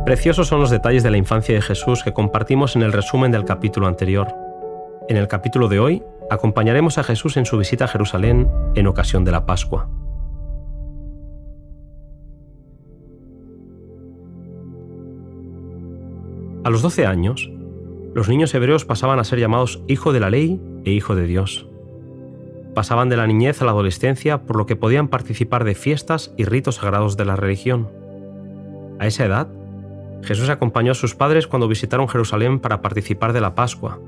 Preciosos son los detalles de la infancia de Jesús que compartimos en el resumen del capítulo anterior. En el capítulo de hoy, acompañaremos a Jesús en su visita a Jerusalén en ocasión de la Pascua. A los 12 años, los niños hebreos pasaban a ser llamados hijo de la ley e hijo de Dios. Pasaban de la niñez a la adolescencia, por lo que podían participar de fiestas y ritos sagrados de la religión. A esa edad, Jesús acompañó a sus padres cuando visitaron Jerusalén para participar de la Pascua,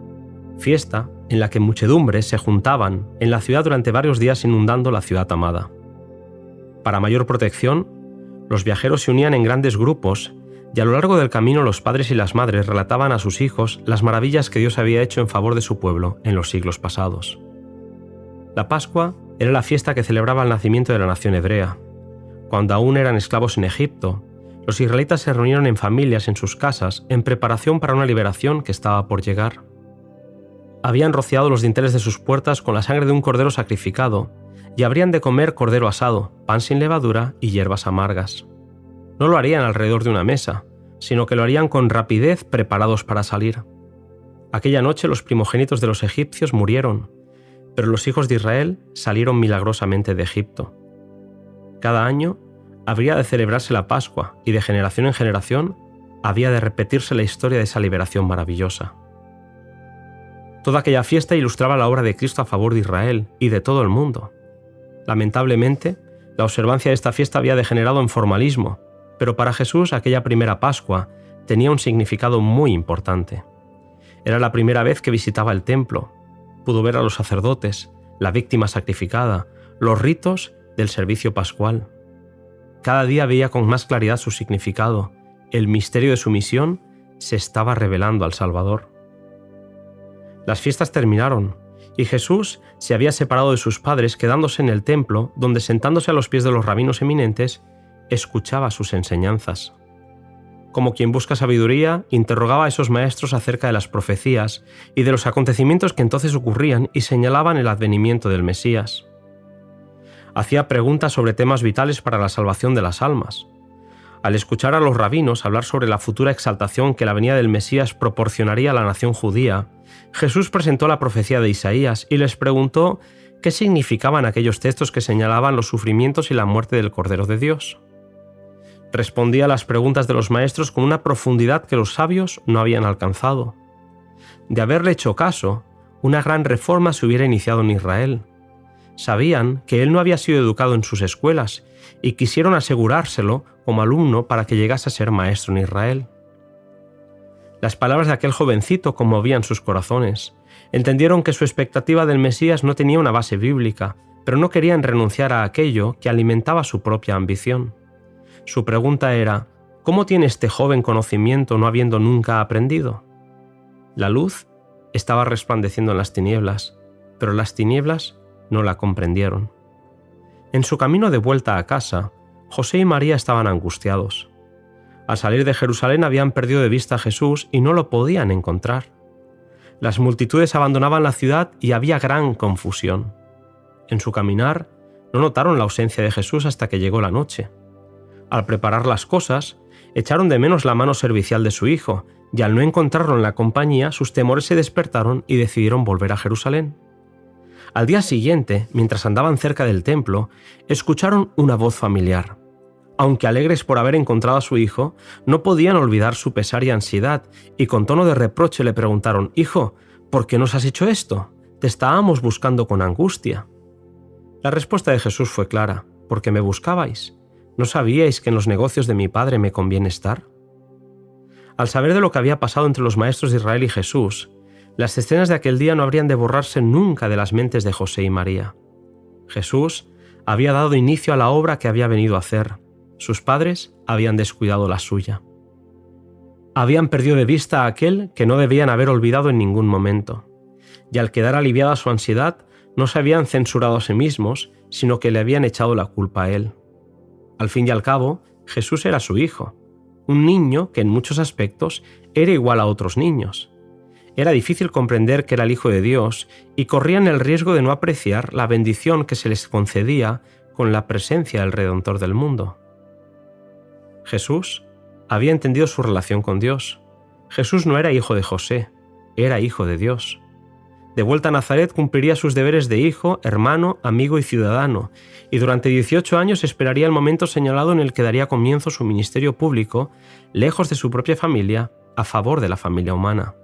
fiesta en la que muchedumbres se juntaban en la ciudad durante varios días inundando la ciudad amada. Para mayor protección, los viajeros se unían en grandes grupos y a lo largo del camino los padres y las madres relataban a sus hijos las maravillas que Dios había hecho en favor de su pueblo en los siglos pasados. La Pascua era la fiesta que celebraba el nacimiento de la nación hebrea. Cuando aún eran esclavos en Egipto, los israelitas se reunieron en familias en sus casas en preparación para una liberación que estaba por llegar. Habían rociado los dinteles de sus puertas con la sangre de un cordero sacrificado y habrían de comer cordero asado, pan sin levadura y hierbas amargas. No lo harían alrededor de una mesa, sino que lo harían con rapidez preparados para salir. Aquella noche los primogénitos de los egipcios murieron, pero los hijos de Israel salieron milagrosamente de Egipto. Cada año habría de celebrarse la Pascua y de generación en generación había de repetirse la historia de esa liberación maravillosa. Toda aquella fiesta ilustraba la obra de Cristo a favor de Israel y de todo el mundo. Lamentablemente, la observancia de esta fiesta había degenerado en formalismo, pero para Jesús aquella primera Pascua tenía un significado muy importante. Era la primera vez que visitaba el templo, pudo ver a los sacerdotes, la víctima sacrificada, los ritos del servicio pascual. Cada día veía con más claridad su significado. El misterio de su misión se estaba revelando al Salvador. Las fiestas terminaron y Jesús se había separado de sus padres quedándose en el templo donde, sentándose a los pies de los rabinos eminentes, escuchaba sus enseñanzas. Como quien busca sabiduría, interrogaba a esos maestros acerca de las profecías y de los acontecimientos que entonces ocurrían y señalaban el advenimiento del Mesías. Hacía preguntas sobre temas vitales para la salvación de las almas. Al escuchar a los rabinos hablar sobre la futura exaltación que la venida del Mesías proporcionaría a la nación judía, Jesús presentó la profecía de Isaías y les preguntó qué significaban aquellos textos que señalaban los sufrimientos y la muerte del Cordero de Dios. Respondía a las preguntas de los maestros con una profundidad que los sabios no habían alcanzado. De haberle hecho caso, una gran reforma se hubiera iniciado en Israel. Sabían que él no había sido educado en sus escuelas y quisieron asegurárselo como alumno para que llegase a ser maestro en Israel. Las palabras de aquel jovencito conmovían sus corazones. Entendieron que su expectativa del Mesías no tenía una base bíblica, pero no querían renunciar a aquello que alimentaba su propia ambición. Su pregunta era: ¿cómo tiene este joven conocimiento no habiendo nunca aprendido? La luz estaba resplandeciendo en las tinieblas, pero las tinieblas no la comprendieron. En su camino de vuelta a casa, José y María estaban angustiados. Al salir de Jerusalén habían perdido de vista a Jesús y no lo podían encontrar. Las multitudes abandonaban la ciudad y había gran confusión. En su caminar, no notaron la ausencia de Jesús hasta que llegó la noche. Al preparar las cosas, echaron de menos la mano servicial de su hijo, y al no encontrarlo en la compañía, sus temores se despertaron y decidieron volver a Jerusalén. Al día siguiente, mientras andaban cerca del templo, escucharon una voz familiar. Aunque alegres por haber encontrado a su hijo, no podían olvidar su pesar y ansiedad, y con tono de reproche le preguntaron: «Hijo, ¿por qué nos has hecho esto? Te estábamos buscando con angustia». La respuesta de Jesús fue clara: «¿Por qué me buscabais? ¿No sabíais que en los negocios de mi Padre me conviene estar?». Al saber de lo que había pasado entre los maestros de Israel y Jesús, las escenas de aquel día no habrían de borrarse nunca de las mentes de José y María. Jesús había dado inicio a la obra que había venido a hacer. Sus padres habían descuidado la suya. Habían perdido de vista a aquel que no debían haber olvidado en ningún momento. Y al quedar aliviada su ansiedad, no se habían censurado a sí mismos, sino que le habían echado la culpa a él. Al fin y al cabo, Jesús era su hijo, un niño que en muchos aspectos era igual a otros niños. Era difícil comprender que era el Hijo de Dios y corrían el riesgo de no apreciar la bendición que se les concedía con la presencia del Redentor del mundo. Jesús había entendido su relación con Dios. Jesús no era hijo de José, era hijo de Dios. De vuelta a Nazaret cumpliría sus deberes de hijo, hermano, amigo y ciudadano, y durante 18 años esperaría el momento señalado en el que daría comienzo su ministerio público, lejos de su propia familia, a favor de la familia humana.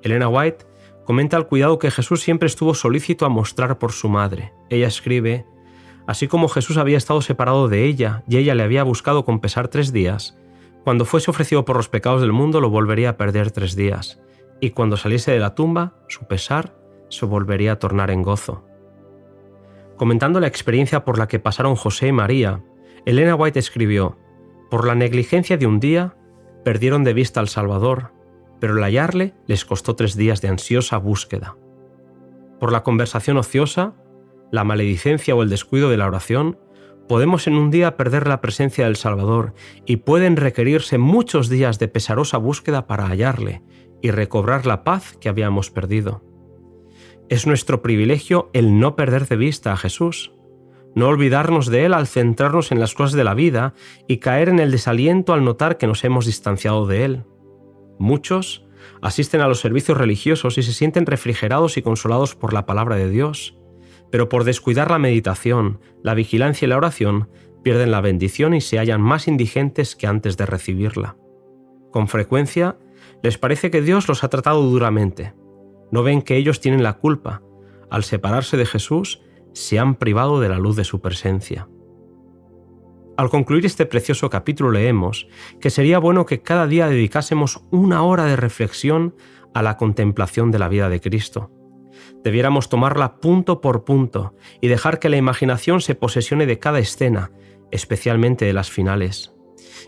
Elena White comenta el cuidado que Jesús siempre estuvo solícito a mostrar por su madre. Ella escribe: así como Jesús había estado separado de ella y ella le había buscado con pesar 3 días, cuando fuese ofrecido por los pecados del mundo lo volvería a perder 3 días, y cuando saliese de la tumba, su pesar se volvería a tornar en gozo. Comentando la experiencia por la que pasaron José y María, Elena White escribió: por la negligencia de un día, perdieron de vista al Salvador, pero el hallarle les costó 3 días de ansiosa búsqueda. Por la conversación ociosa, la maledicencia o el descuido de la oración, podemos en un día perder la presencia del Salvador y pueden requerirse muchos días de pesarosa búsqueda para hallarle y recobrar la paz que habíamos perdido. Es nuestro privilegio el no perder de vista a Jesús, no olvidarnos de Él al centrarnos en las cosas de la vida y caer en el desaliento al notar que nos hemos distanciado de Él. Muchos asisten a los servicios religiosos y se sienten refrigerados y consolados por la palabra de Dios, pero por descuidar la meditación, la vigilancia y la oración, pierden la bendición y se hallan más indigentes que antes de recibirla. Con frecuencia, les parece que Dios los ha tratado duramente. No ven que ellos tienen la culpa. Al separarse de Jesús, se han privado de la luz de su presencia. Al concluir este precioso capítulo leemos que sería bueno que cada día dedicásemos 1 hora de reflexión a la contemplación de la vida de Cristo. Debiéramos tomarla punto por punto y dejar que la imaginación se posesione de cada escena, especialmente de las finales.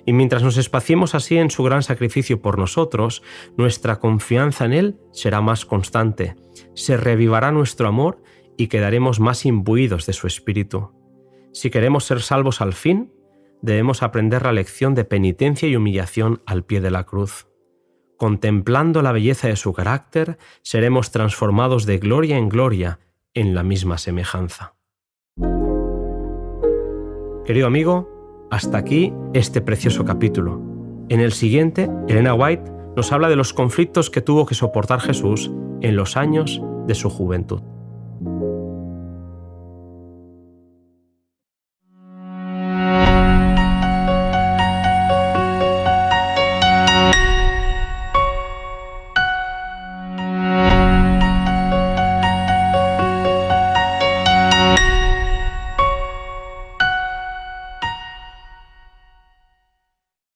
Y mientras nos espaciemos así en su gran sacrificio por nosotros, nuestra confianza en Él será más constante, se revivará nuestro amor y quedaremos más imbuidos de su espíritu. Si queremos ser salvos al fin, debemos aprender la lección de penitencia y humillación al pie de la cruz. Contemplando la belleza de su carácter, seremos transformados de gloria en gloria en la misma semejanza. Querido amigo, hasta aquí este precioso capítulo. En el siguiente, Elena White nos habla de los conflictos que tuvo que soportar Jesús en los años de su juventud.